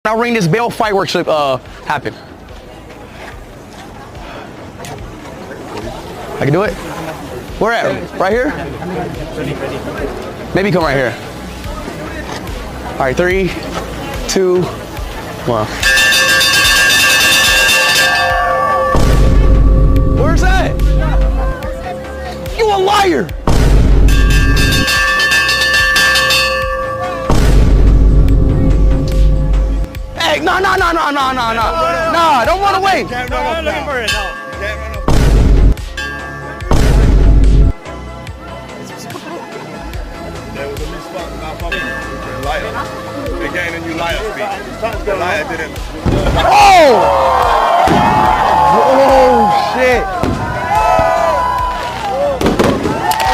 I'll ring this bell, fireworks should happen. I can do it? Where at? Right here? Maybe come right here. All right, 3, 2, 1. Where's that? You a liar! Hey, no, don't run away. Looking for it now. There was a misspot lighter. They're getting a new lighter speed. The lighter didn't. Oh! Oh, shit.